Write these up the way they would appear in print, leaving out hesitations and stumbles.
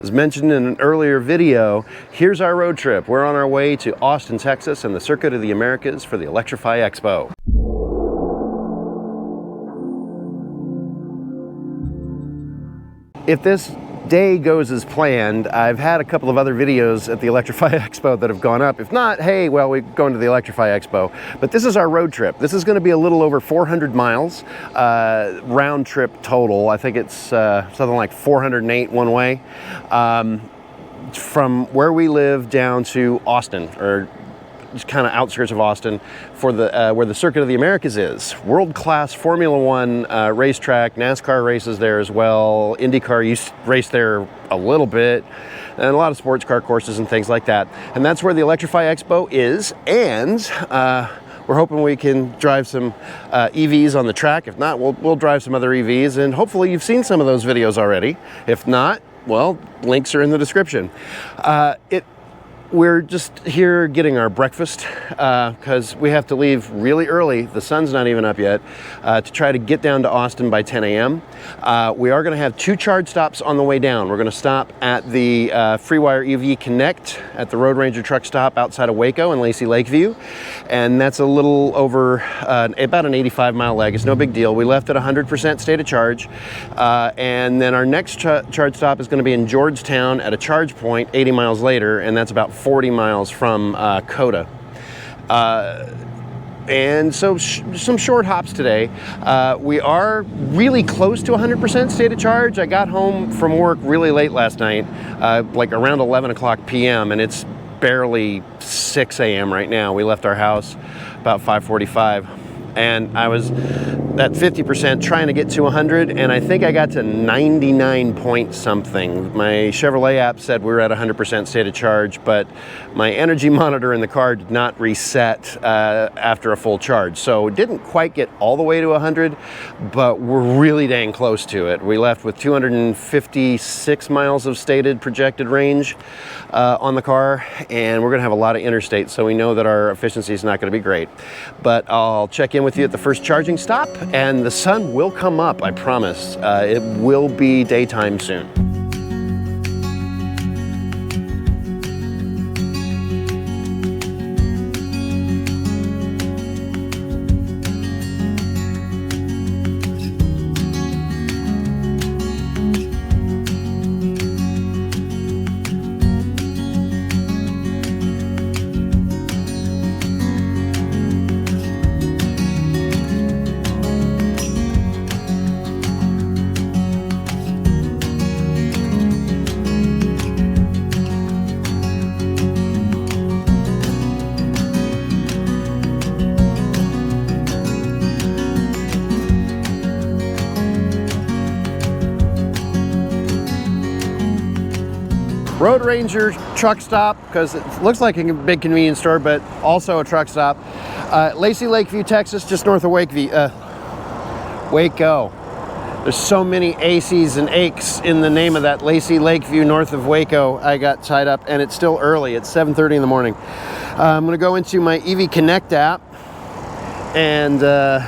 As mentioned in an earlier video, here's our road trip. We're on our way to Austin, Texas and the Circuit of the Americas for the Electrify Expo. If this day goes as planned, I've had a couple of other videos at the Electrify Expo that have gone up. If not, hey, well, we're going to the Electrify Expo. But this is our road trip. This is going to be a little over 400 miles, round trip total. I think it's something like 408 one way, from where we live down to Austin, or just kind of outskirts of Austin, for the where the Circuit of the Americas is. World-class Formula One racetrack, NASCAR races there as well. IndyCar used to race there a little bit, and a lot of sports car courses and things like that. And that's where the Electrify Expo is, and we're hoping we can drive some EVs on the track. If not, we'll drive some other EVs, and hopefully you've seen some of those videos already. If not, well, links are in the description. We're just here getting our breakfast because we have to leave really early. The sun's not even up yet, to try to get down to Austin by 10 a.m. We are going to have 2 charge stops on the way down. We're going to stop at the FreeWire EV Connect at the Road Ranger truck stop outside of Waco in Lacy Lakeview. And that's a little over about an 85-mile leg. It's no big deal. We left at 100% state of charge. And then our next charge stop is going to be in Georgetown at a charge point 80 miles later, and that's about 40 miles from Coda. And so some short hops today. We are really close to 100% state of charge. I got home from work really late last night, like around 11 o'clock p.m., and it's barely 6 a.m. right now. We left our house about 5:45, and I was at 50% trying to get to 100, and I think I got to 99 point something. My Chevrolet app said we were at 100% state of charge, but my energy monitor in the car did not reset after a full charge. So it didn't quite get all the way to 100, but we're really dang close to it. We left with 256 miles of stated projected range on the car, and we're gonna have a lot of interstate, so we know that our efficiency is not gonna be great. But I'll check in with you at the first charging stop, and the sun will come up, I promise. It will be daytime soon. Road Ranger truck stop, because it looks like a big convenience store, but also a truck stop. Lacy Lakeview, Texas, just north of Waco. There's so many ACs and ACs in the name of that. Lacy Lakeview, north of Waco. I got tied up, and it's still early. It's 7:30 in the morning. I'm going to go into my EV Connect app, and well,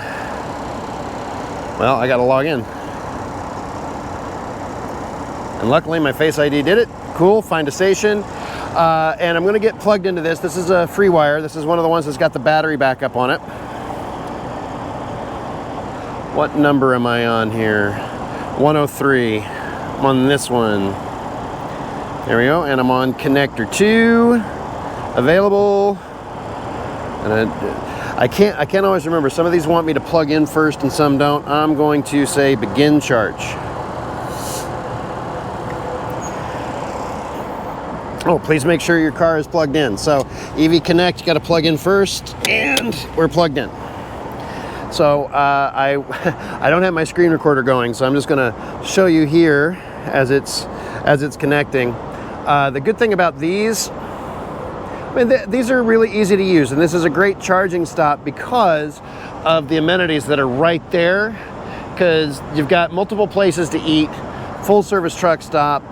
I got to log in. And luckily, my Face ID did it. Cool, find a station, and I'm going to get plugged into this. This is a FreeWire. This is one of the ones that's got the battery backup on it. What number am I on here? 103. I'm on this one. There we go, and I'm on connector 2, available. And I can't always remember. Some of these want me to plug in first, and some don't. I'm going to say begin charge. Oh, please make sure your car is plugged in. So EV Connect, you got to plug in first, and we're plugged in. So I don't have my screen recorder going, so I'm just going to show you here as it's connecting. The good thing about these, I mean, these are really easy to use, and this is a great charging stop because of the amenities that are right there, because you've got multiple places to eat. Full service truck stop,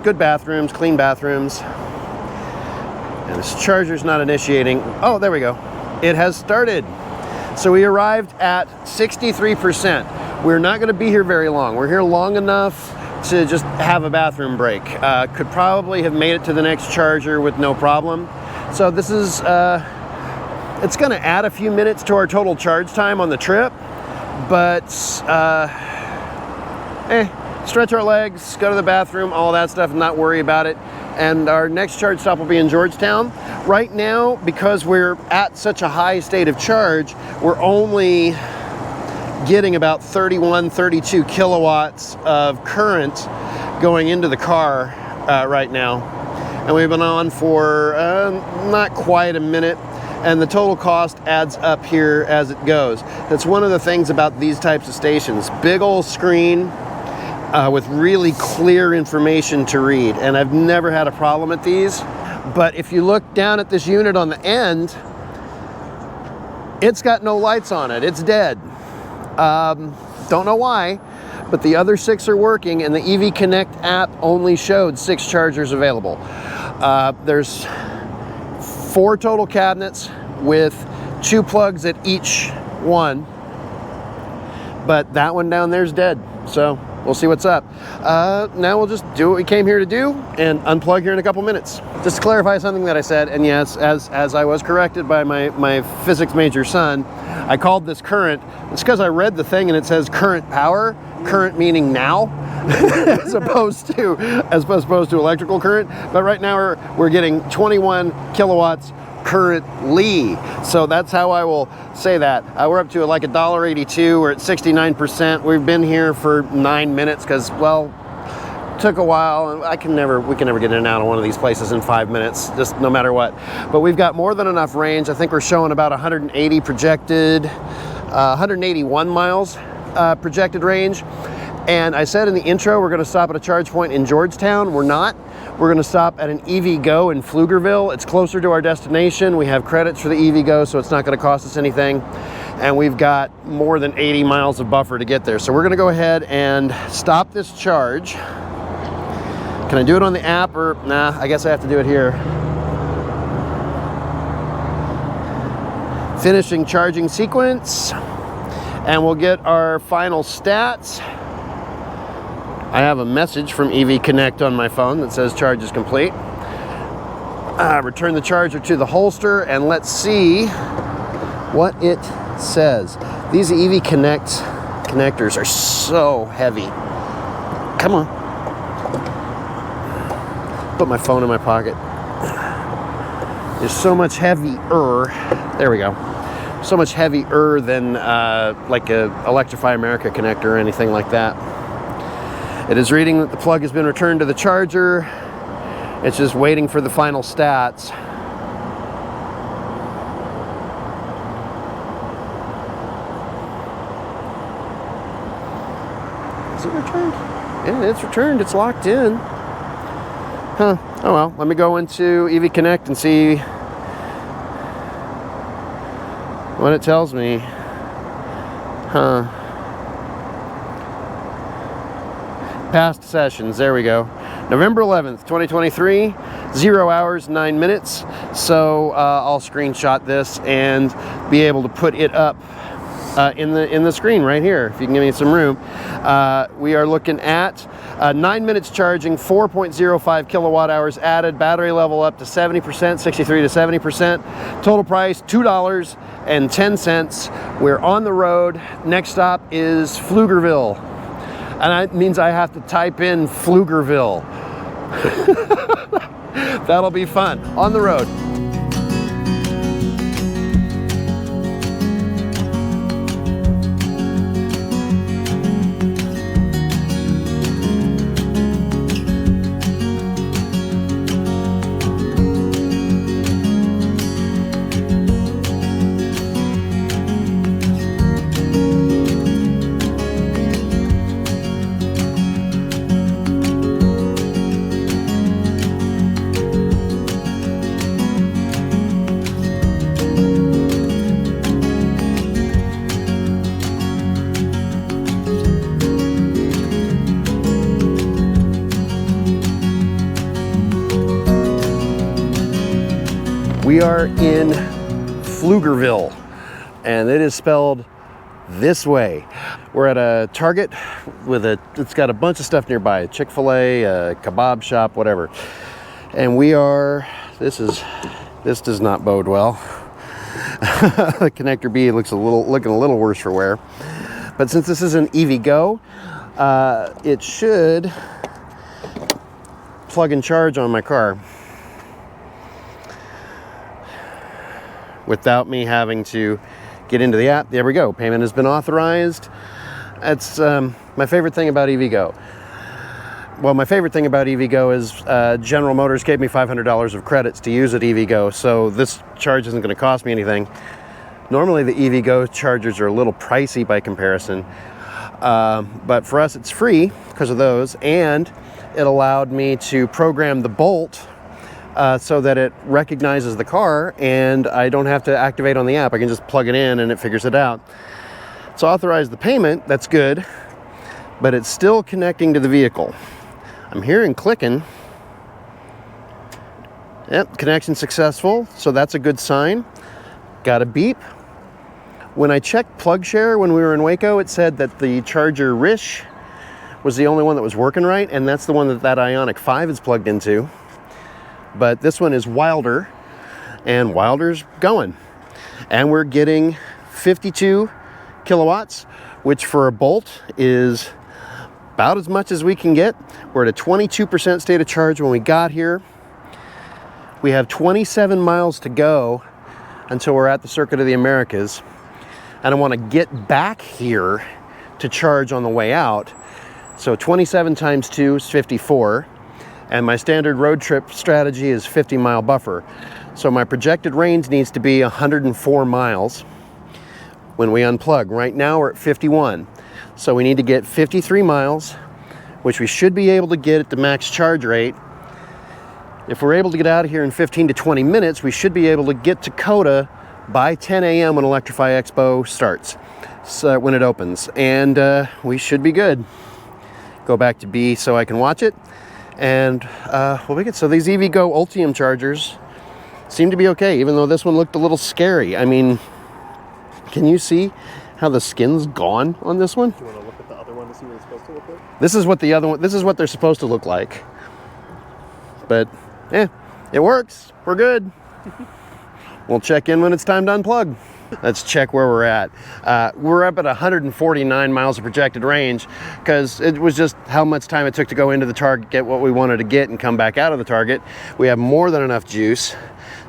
good bathrooms, clean bathrooms. And this charger's not initiating. Oh, there we go. It has started. So we arrived at 63%. We're not going to be here very long. We're here long enough to just have a bathroom break. Could probably have made it to the next charger with no problem. So this is, it's gonna add a few minutes to our total charge time on the trip, but stretch our legs, go to the bathroom, all that stuff, and not worry about it. And our next charge stop will be in Georgetown. Right now, because we're at such a high state of charge, we're only getting about 31, 32 kilowatts of current going into the car right now. And we've been on for not quite a minute, and the total cost adds up here as it goes. That's one of the things about these types of stations. Big old screen with really clear information to read, and I've never had a problem at these. But if you look down at this unit on the end, it's got no lights on it. It's dead. Don't know why, but the other 6 are working, and the EV Connect app only showed 6 chargers available. There's 4 total cabinets with 2 plugs at each one, but that one down there's dead. So we'll see what's up. Now we'll just do what we came here to do and unplug here in a couple minutes. Just to clarify something that I said, and yes, as I was corrected by my physics major son, I called this current. It's because I read the thing and it says current power, current meaning now, as opposed to electrical current. But right now we're getting 21 kilowatts currently. So that's how I will say that. We're up to like $1.82. We're at 69%. We've been here for 9 minutes because, well, took a while, and we can never get in and out of one of these places in 5 minutes, just no matter what. But we've got more than enough range. I think we're showing about 180 projected, 181 miles projected range. And I said in the intro we're going to stop at a charge point in Georgetown. We're not. We're going to stop at an EV Go in Pflugerville. It's closer to our destination. We have credits for the EV Go, so it's not going to cost us anything. And we've got more than 80 miles of buffer to get there. So we're going to go ahead and stop this charge. Can I do it on the app, or nah, I guess I have to do it here. Finishing charging sequence, and we'll get our final stats. I have a message from EV Connect on my phone that says charge is complete. Return the charger to the holster, and let's see what it says. These EV Connect connectors are so heavy. Come on. Put my phone in my pocket. There's so much heavier. There we go. So much heavier than like a Electrify America connector or anything like that. It is reading that the plug has been returned to the charger. It's just waiting for the final stats. Is it returned? Yeah, it's returned. It's locked in. Huh. Oh well, let me go into EV Connect and see what it tells me. Huh. Past sessions, there we go. November 11th, 2023, 0 hours, 9 minutes. So I'll screenshot this and be able to put it up in the screen right here, if you can give me some room. We are looking at 9 minutes charging, 4.05 kilowatt hours added, battery level up to 70%, 63 to 70%. Total price, $2.10. We're on the road. Next stop is Pflugerville. And that means I have to type in Pflugerville. That'll be fun. On the road. We are in Pflugerville, and it is spelled this way. We're at a Target with it's got a bunch of stuff nearby, a Chick-fil-A, a kebab shop, whatever. And we are, this does not bode well. The connector B looking a little worse for wear. But since this is an EV Go, it should plug and charge on my car without me having to get into the app. There we go. Payment has been authorized. That's my favorite thing about EV Go. Well, my favorite thing about EV Go is General Motors gave me $500 of credits to use at EV Go, so this charge isn't going to cost me anything. Normally the EV Go chargers are a little pricey by comparison, but for us it's free because of those, and it allowed me to program the Bolt so that it recognizes the car and I don't have to activate on the app. I can just plug it in and it figures it out. It's authorized the payment, that's good, but it's still connecting to the vehicle. I'm hearing clicking. Yep, connection successful, so that's a good sign. Got a beep. When I checked PlugShare when we were in Waco, it said that the charger Rish was the only one that was working right, and that's the one that Ioniq 5 is plugged into. But this one is Wilder, and Wilder's going. And we're getting 52 kilowatts, which for a Bolt is about as much as we can get. We're at a 22% state of charge when we got here. We have 27 miles to go until we're at the Circuit of the Americas. And I want to get back here to charge on the way out. So 27 times 2 is 54. And my standard road trip strategy is 50-mile buffer. So my projected range needs to be 104 miles when we unplug. Right now we're at 51. So we need to get 53 miles, which we should be able to get at the max charge rate. If we're able to get out of here in 15 to 20 minutes, we should be able to get to Coda by 10 a.m. when Electrify Expo starts, so when it opens. And we should be good. Go back to B so I can watch it. And we'll be good. So these EV Go Ultium chargers seem to be okay, even though this one looked a little scary. I mean, can you see how the skin's gone on this one? Do you want to look at the other one to see what it's supposed to look like? This is what the other one, this is what they're supposed to look like. But, it works. We're good. We'll check in when it's time to unplug. Let's check where we're at. We're up at 149 miles of projected range because it was just how much time it took to go into the Target, get what we wanted to get, and come back out of the Target. We have more than enough juice.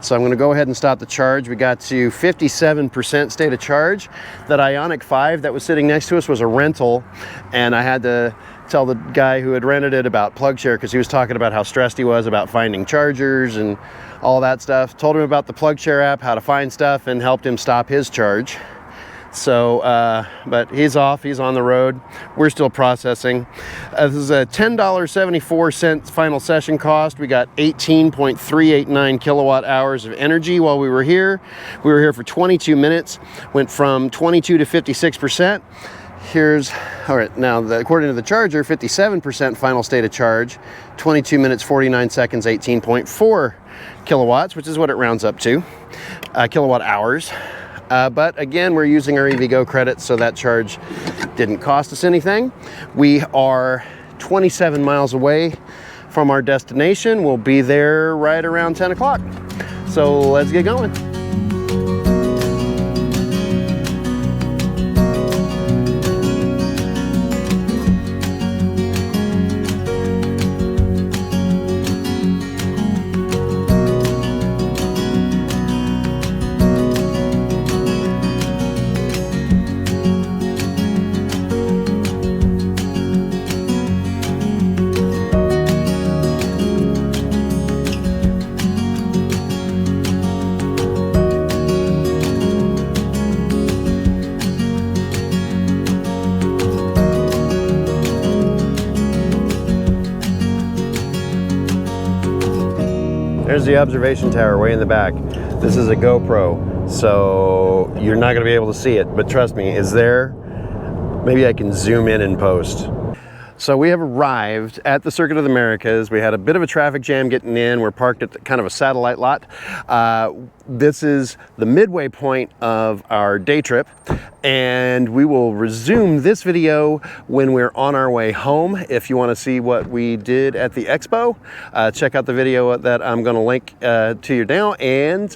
So I'm going to go ahead and stop the charge. We got to 57% state of charge. That Ioniq 5 that was sitting next to us was a rental, and I had to tell the guy who had rented it about PlugShare because he was talking about how stressed he was about finding chargers and all that stuff. Told him about the PlugShare app, how to find stuff, and helped him stop his charge. So, but he's off, he's on the road. We're still processing. This is a $10.74 final session cost. We got 18.389 kilowatt hours of energy while we were here. We were here for 22 minutes, went from 22 to 56%. All right, now according to the charger, 57% final state of charge, 22 minutes, 49 seconds, 18.4 kilowatts, which is what it rounds up to, kilowatt hours. But again, we're using our EV Go credits, so that charge didn't cost us anything. We are 27 miles away from our destination. We'll be there right around 10 o'clock. So let's get going. There's the observation tower way in the back. This is a GoPro, so you're not gonna be able to see it, but trust me, it's there. Maybe I can zoom in and post. So we have arrived at the Circuit of the Americas. We had a bit of a traffic jam getting in. We're parked at kind of a satellite lot. This is the midway point of our day trip, and we will resume this video when we're on our way home. If you want to see what we did at the expo, check out the video that I'm going to link to you now, and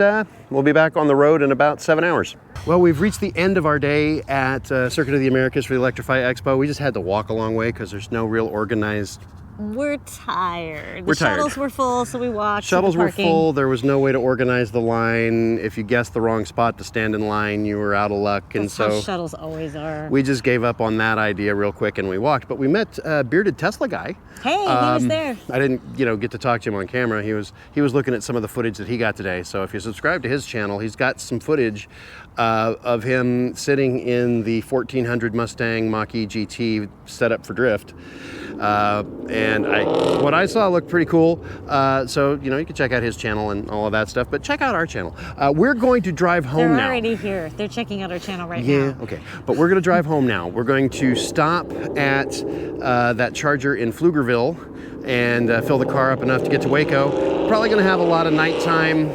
we'll be back on the road in about 7 hours. Well, we've reached the end of our day at Circuit of the Americas for the Electrify Expo. We just had to walk a long way because there's no real organized. We're tired. We're the tired. Shuttles were full, so we walked. Shuttles to the were parking. full. There was no way to organize the line. If you guessed the wrong spot to stand in line, you were out of luck. And That's how so shuttles always are. we just gave up on that idea real quick and we walked. But we met a bearded Tesla guy. Hey, he was there. I didn't, get to talk to him on camera. He was looking at some of the footage that he got today. So if you subscribe to his channel, he's got some footage of him sitting in the 1400 Mustang Mach-E GT set up for drift. And what I saw looked pretty cool. So, you can check out his channel and all of that stuff, but check out our channel. We're going to drive home They're now. already here. They're checking out our channel right now. Yeah, okay. But we're going to drive home now. We're going to stop at that charger in Pflugerville and fill the car up enough to get to Waco. Probably going to have a lot of nighttime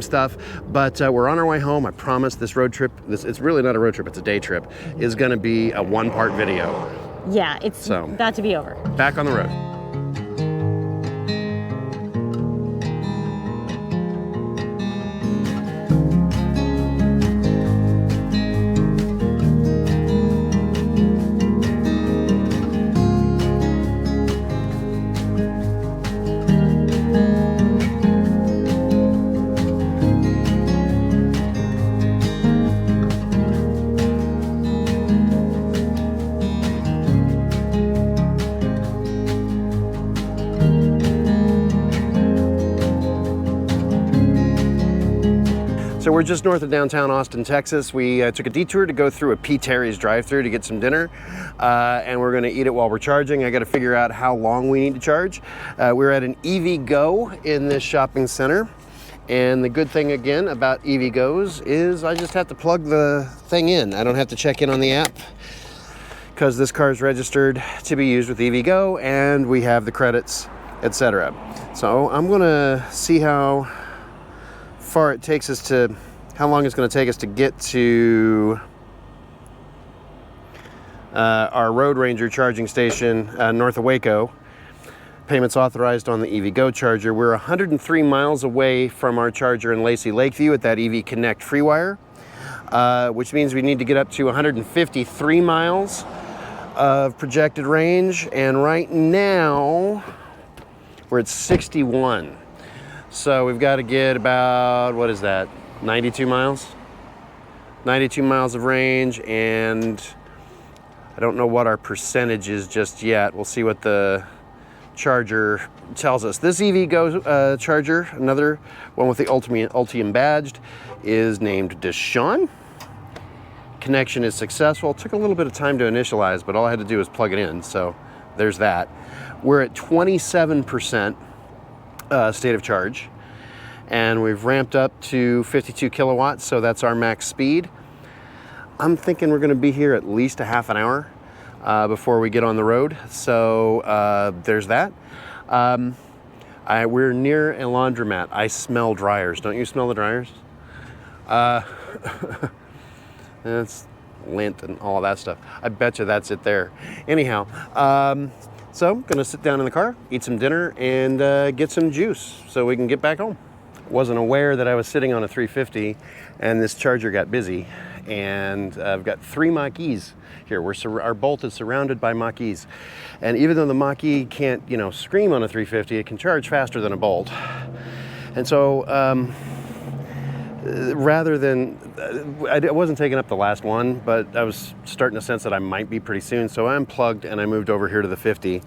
stuff, but we're on our way home. I promise this road trip, it's really not a road trip, it's a day trip, is going to be a one-part video. Yeah, it's about to be over. Back on the road. So we're just north of downtown Austin, Texas. We took a detour to go through a P. Terry's drive-thru to get some dinner, and we're going to eat it while we're charging. I got to figure out how long we need to charge. We're at an EV Go in this shopping center, and the good thing again about EV Go's is I just have to plug the thing in. I don't have to check in on the app because this car is registered to be used with EV Go, and we have the credits, etc. So I'm going to see how far it takes us to, how long it's going to take us to get to our Road Ranger charging station north of Waco. Payments authorized on the EV Go charger. We're 103 miles away from our charger in Lacy Lakeview at that EV Connect FreeWire, which means we need to get up to 153 miles of projected range, and right now we're at 61. So we've got to get about, what is that, 92 miles? 92 miles of range, and I don't know what our percentage is just yet. We'll see what the charger tells us. This EV Go charger, another one with the Ultium badged, is named Deshaun. Connection is successful. Took a little bit of time to initialize, but all I had to do was plug it in, so there's that. We're at 27% state of charge, and we've ramped up to 52 kilowatts, so that's our max speed. I'm thinking we're going to be here at least a half an hour before we get on the road, so there's that. We're near a laundromat. I smell dryers. Don't you smell the dryers? It's lint and all of that stuff. I bet you that's it there. Anyhow, so I'm gonna sit down in the car, eat some dinner, and get some juice so we can get back home. Wasn't aware that I was sitting on a 350 and this charger got busy, and I've got 3 Mach-E's here. Our Bolt is surrounded by Mach-E's, and even though the Mach-E can't, scream on a 350, it can charge faster than a Bolt. And so rather than, I wasn't taking up the last one, but I was starting to sense that I might be pretty soon, so I unplugged and I moved over here to the 50,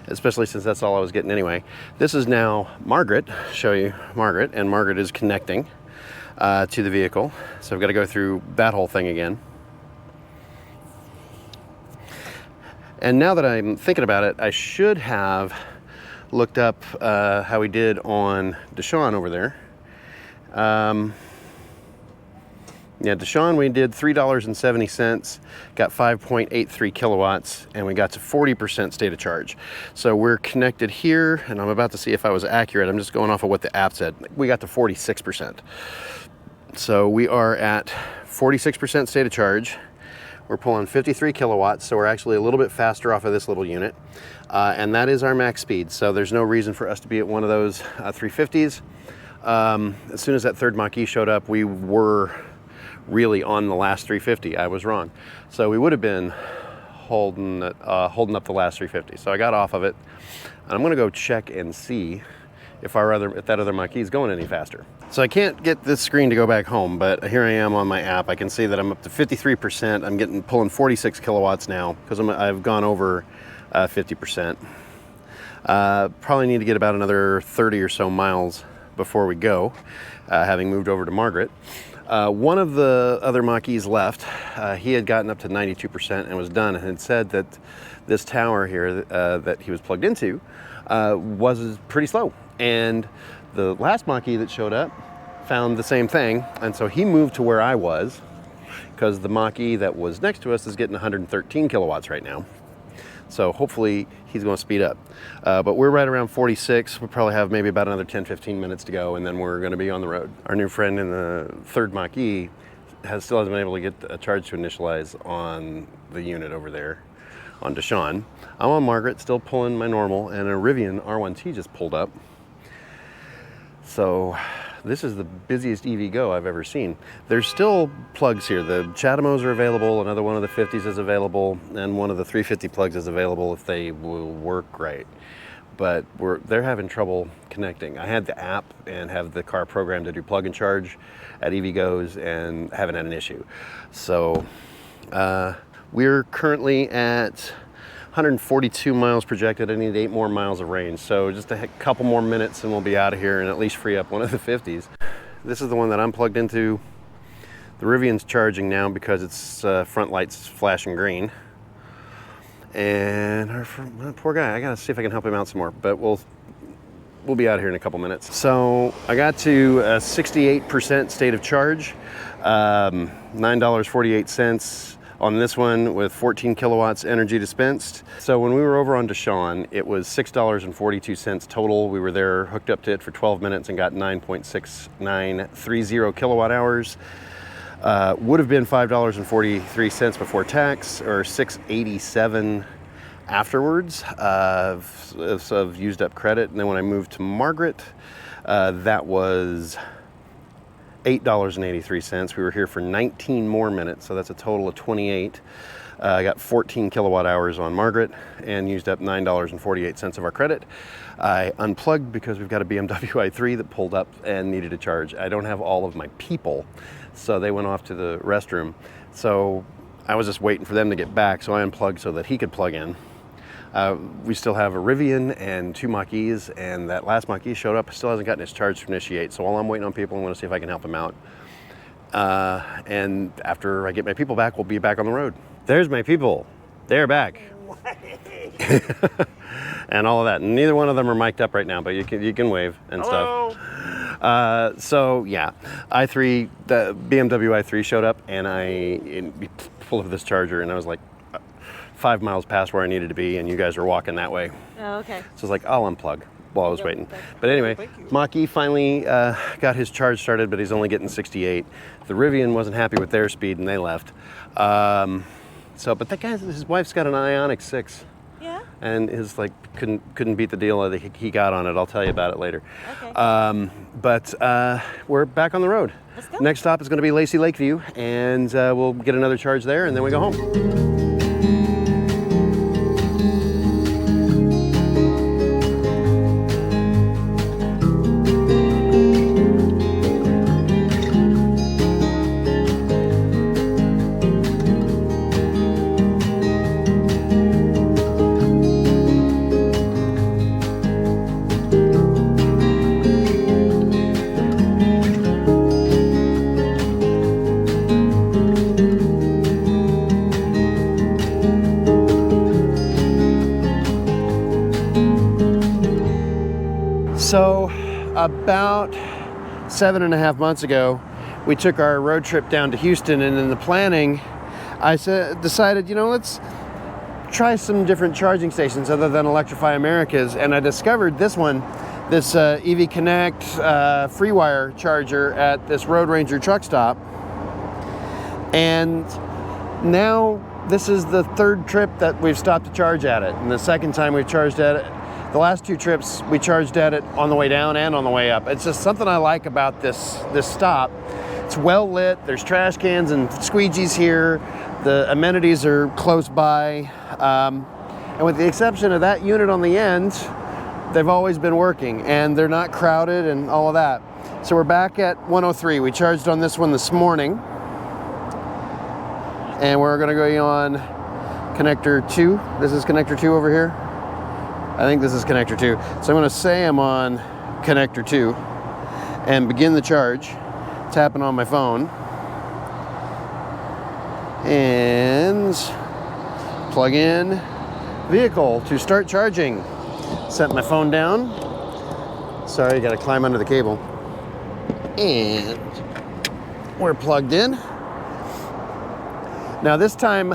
especially since that's all I was getting anyway. This is now Margaret, show you Margaret, and Margaret is connecting to the vehicle, so I've got to go through that whole thing again. And now that I'm thinking about it, I should have looked up how we did on Deshaun over there. Yeah, Deshaun, we did $3.70, got 5.83 kilowatts, and we got to 40% state of charge. So we're connected here, and I'm about to see if I was accurate. I'm just going off of what the app said. We got to 46%. So we are at 46% state of charge. We're pulling 53 kilowatts, so we're actually a little bit faster off of this little unit. And that is our max speed, so there's no reason for us to be at one of those 350s. As soon as that third Mach-E showed up, we were really on the last 350. I was wrong. So we would have been holding up the last 350. So I got off of it. And I'm gonna go check and see if that other Mach-E is going any faster. So I can't get this screen to go back home, but here I am on my app. I can see that I'm up to 53%. I'm pulling 46 kilowatts now because I've gone over 50%. Probably need to get about another 30 or so miles before we go, having moved over to Margaret. One of the other Mach-E's left. He had gotten up to 92% and was done, and had said that this tower here that he was plugged into was pretty slow. And the last Mach-E that showed up found the same thing, and so he moved to where I was, because the Mach-E that was next to us is getting 113 kilowatts right now. So hopefully he's going to speed up. But we're right around 46. We'll probably have maybe about another 10-15 minutes to go, and then we're going to be on the road. Our new friend in the third Mach-E still hasn't been able to get a charge to initialize on the unit over there on Deshaun. I'm on Margaret, still pulling my normal, and a Rivian R1T just pulled up. So this is the busiest EV go I've ever seen. There's still plugs here. The Chatamos are available, another one of the 50s is available, and one of the 350 plugs is available if they will work right. But they're having trouble connecting. I had the app and have the car programmed to do plug and charge at EV Goes and haven't had an issue. So we're currently at 142 miles projected. I need 8 more miles of range. So just a couple more minutes and we'll be out of here and at least free up one of the 50s. This is the one that I'm plugged into. The Rivian's charging now because its front light's flashing green. And our poor guy, I gotta see if I can help him out some more, but we'll be out here in a couple minutes. So I got to 68% state of charge, $9.48 on this one with 14 kilowatts energy dispensed. So when we were over on Deshaun, it was $6.42 total. We were there hooked up to it for 12 minutes and got 9.6930 kilowatt hours. Would have been $5.43 before tax, or $6.87 afterwards of used up credit. And then when I moved to Margaret, that was $8.83. We were here for 19 more minutes, so that's a total of 28. I got 14 kilowatt hours on Margaret and used up $9.48 of our credit. I unplugged because we've got a BMW i3 that pulled up and needed a charge. I don't have all of my people, so they went off to the restroom. So I was just waiting for them to get back, so I unplugged so that he could plug in. We still have a Rivian and 2 Mach-E's, and that last Mach-E showed up, still hasn't gotten his charge to initiate. So while I'm waiting on people, I'm going to see if I can help him out. And after I get my people back, we'll be back on the road. There's my people. They're back. And all of that. And neither one of them are mic'd up right now, but you can wave and Hello. stuff. So yeah, the BMW i3 showed up, and I pulled up this charger, and I was like 5 miles past where I needed to be, and you guys were walking that way. Oh, okay. So I was like, I'll unplug while I was waiting. But anyway, Mach-E finally got his charge started, but he's only getting 68. The Rivian wasn't happy with their speed, and they left. But that guy, his wife's got an Ioniq 6. Yeah. And his couldn't beat the deal that he got on it. I'll tell you about it later. Okay. But we're back on the road. Let's go. Next stop is going to be Lacy Lakeview, and we'll get another charge there, and then we go home. So about 7.5 months ago, we took our road trip down to Houston, and in the planning, I decided, you know, let's try some different charging stations other than Electrify America's, and I discovered this one, this EV Connect FreeWire charger at this Road Ranger truck stop. And now this is the third trip that we've stopped to charge at it, and the second time we've charged at it. The last two trips we charged at it on the way down and on the way up. It's just something I like about this stop. It's well lit, there's trash cans and squeegees here, the amenities are close by, and with the exception of that unit on the end, they've always been working and they're not crowded and all of that. So we're back at 103. We charged on this one this morning, and we're gonna go on connector 2. This is connector 2 over here. I think this is connector 2. So I'm gonna say I'm on connector 2 and begin the charge, tapping on my phone, and plug in vehicle to start charging. Set my phone down. Sorry, I gotta climb under the cable. And we're plugged in. Now this time,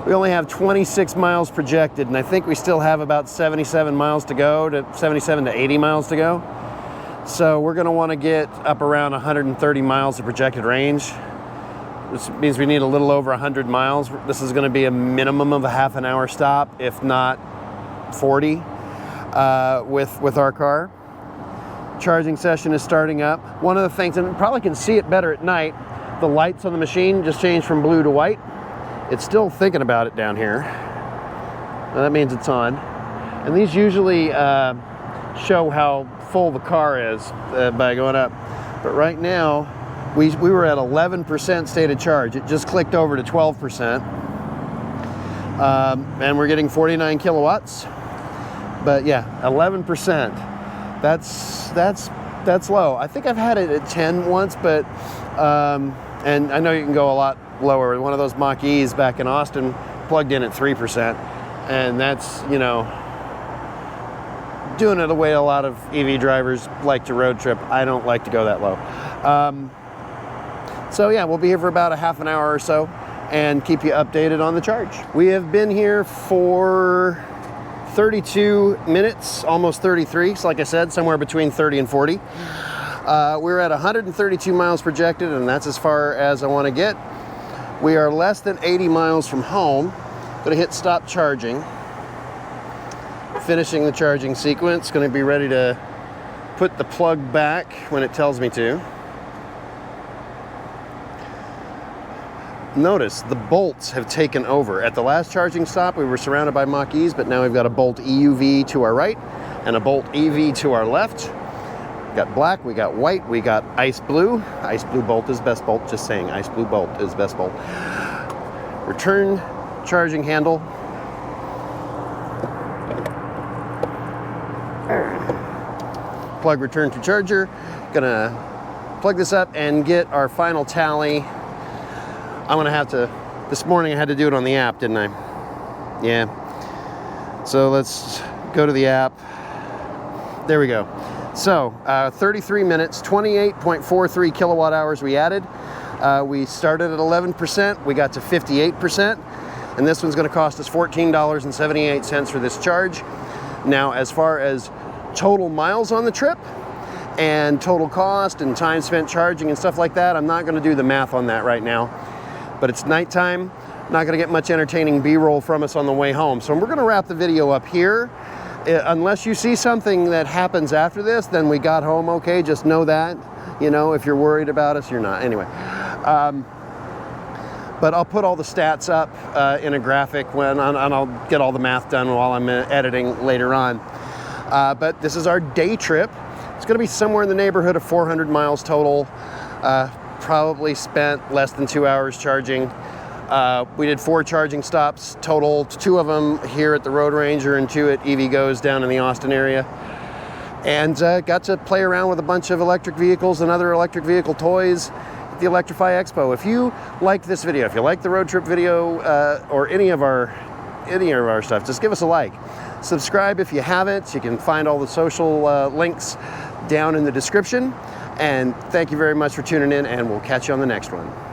we only have 26 miles projected, and I think we still have about 77 miles to go, to 77 to 80 miles to go. So we're gonna wanna get up around 130 miles of projected range, which means we need a little over 100 miles. This is gonna be a minimum of a half an hour stop, if not 40, with our car. Charging session is starting up. One of the things, and you probably can see it better at night, the lights on the machine just changed from blue to white. It's still thinking about it down here. Well, that means it's on. And these usually show how full the car is by going up. But right now, we were at 11% state of charge. It just clicked over to 12%. And we're getting 49 kilowatts. But yeah, 11%. That's low. I think I've had it at 10 once, but and I know you can go a lot lower. One of those Mach-E's back in Austin plugged in at 3%, and that's, you know, doing it the way a lot of EV drivers like to road trip. I don't like to go that low. So yeah, we'll be here for about a half an hour or so and keep you updated on the charge. We have been here for 32 minutes, almost 33. So like I said, somewhere between 30 and 40. We're at 132 miles projected, and that's as far as I want to get. We are less than 80 miles from home. Gonna hit stop charging. Finishing the charging sequence. Gonna be ready to put the plug back when it tells me to. Notice the Bolts have taken over. At the last charging stop, we were surrounded by Mach-E's, but now we've got a Bolt EUV to our right and a Bolt EV to our left. We got black, we got white, we got ice blue. Ice blue Bolt is best Bolt, just saying. Ice blue Bolt is best Bolt. Return charging handle. Plug return to charger. Gonna plug this up and get our final tally. I'm gonna have to, this morning I had to do it on the app, didn't I? Yeah. So let's go to the app. There we go. So 33 minutes, 28.43 kilowatt hours we added. We started at 11%, we got to 58%, and this one's gonna cost us $14.78 for this charge. Now, as far as total miles on the trip and total cost and time spent charging and stuff like that, I'm not gonna do the math on that right now. But it's nighttime, not gonna get much entertaining B-roll from us on the way home. So we're gonna wrap the video up here. Unless you see something that happens after this, then we got home okay, just know that. You know, if you're worried about us, you're not. Anyway, but I'll put all the stats up in a graphic and I'll get all the math done while I'm editing later on. But this is our day trip. It's gonna be somewhere in the neighborhood of 400 miles total. Probably spent less than 2 hours charging. We did 4 charging stops total, 2 of them here at the Road Ranger and 2 at EV Goes down in the Austin area. And got to play around with a bunch of electric vehicles and other electric vehicle toys at the Electrify Expo. If you liked this video, if you like the road trip video or any of our stuff, just give us a like. Subscribe if you haven't. You can find all the social links down in the description. And thank you very much for tuning in, and we'll catch you on the next one.